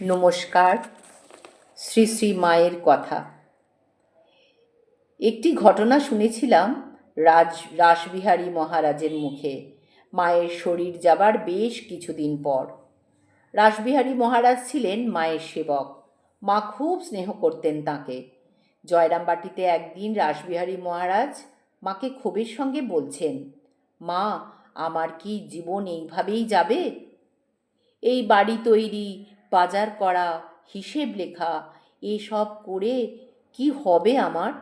নমস্কার। শ্রী শ্রী মায়ের কথা। একটি ঘটনা শুনেছিলাম রাসবিহারী মহারাজের মুখে, মায়ের শরীর যাবার বেশ কিছুদিন পর। রাসবিহারী মহারাজ ছিলেন মায়ের সেবক। মা খুব স্নেহ করতেন তাঁকে। জয়রামবাটিতে একদিন রাসবিহারী মহারাজ মাকে ক্ষোভের সঙ্গে বলছেন, মা, আমার কি জীবন এইভাবেই যাবে? এই বাড়ি তৈরি, বাজার করা, হিসেব লেখা, এসব করে কি হবে আমার?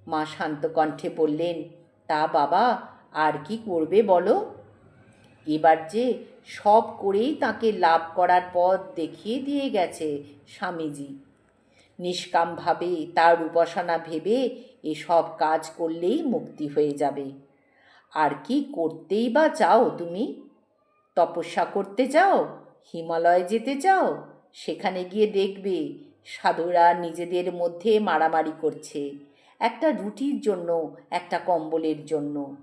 মা শান্ত কণ্ঠে বললেন, তা বাবা, আর কি করবে বলো? এবার যে সব করেই তাকে লাভ করার পথ দেখিয়ে দিয়ে গেছে স্বামীজি। নিষ্কামভাবে তার উপাসনা ভেবে এসব কাজ করলেই মুক্তি হয়ে যাবে। আর কি করতেই বা চাও তুমি? তপস্যা করতে চাও? হিমালয় যেতে চাও? সেখানে গিয়ে দেখবে সাধুরা নিজেদের মধ্যে মারামারি করছে, একটা রুটির জন্য, একটা কম্বলের জন্য।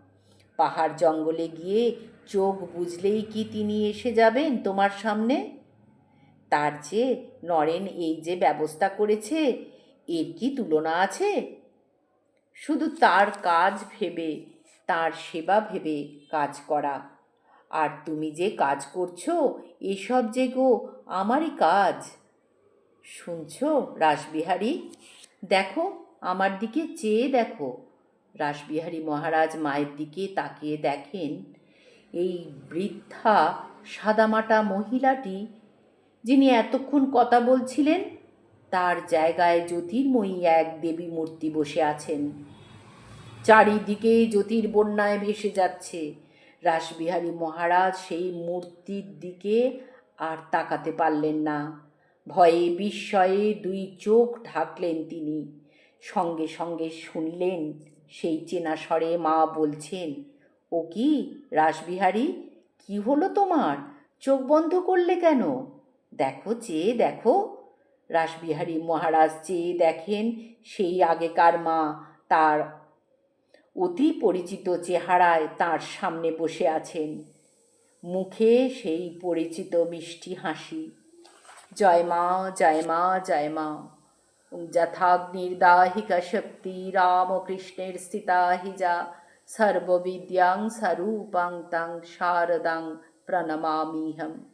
পাহাড় জঙ্গলে গিয়ে চোখ বুজলেই কি তিনি এসে যাবেন তোমার সামনে? তার চেয়ে নরেন এই যে ব্যবস্থা করেছে, এর কি তুলনা আছে? শুধু তার কাজ ভেবে, তার সেবা ভেবে কাজ করা। আর তুমি যে কাজ করছো, এসব যে গো আমারই কাজ। শুনছো রাসবিহারী? দেখো, আমার দিকে চেয়ে দেখো। রাসবিহারী মহারাজ মায়ের দিকে তাকিয়ে দেখেন, এই বৃদ্ধা সাদামাটা মহিলাটি যিনি এতক্ষণ কথা বলছিলেন, তার জায়গায় জ্যোতির্ময়ী এক দেবী মূর্তি বসে আছেন। চারিদিকে জ্যোতির্বন্যায় ভেসে যাচ্ছে। রাসবিহারী মহারাজ সেই মূর্তির দিকে আর তাকাতে পারলেন না। ভয়ে বিস্ময়ে দুই চোখ ঢাকলেন তিনি। সঙ্গে সঙ্গে শুনলেন সেই চেনা স্বরে মা বলছেন, ও কি রাসবিহারী, কি হলো তোমার? চোখ বন্ধ করলে কেন? দেখো, চেয়ে দেখো। রাসবিহারী মহারাজ চেয়ে দেখেন সেই আগেকার মা তার অতি পরিচিত চেহারায় তার সামনে বসে আছেন। মুখে সেই পরিচিত মিষ্টি হাসি। জয় মা, জয় মা, জয় মা। যথাগ্নির্দাহিকা শক্তি রামকৃষ্ণের স্থিতা হি যা, সর্ববিদ্যাং স্বরূপাং তং শারদাং প্রণমাম্যহম।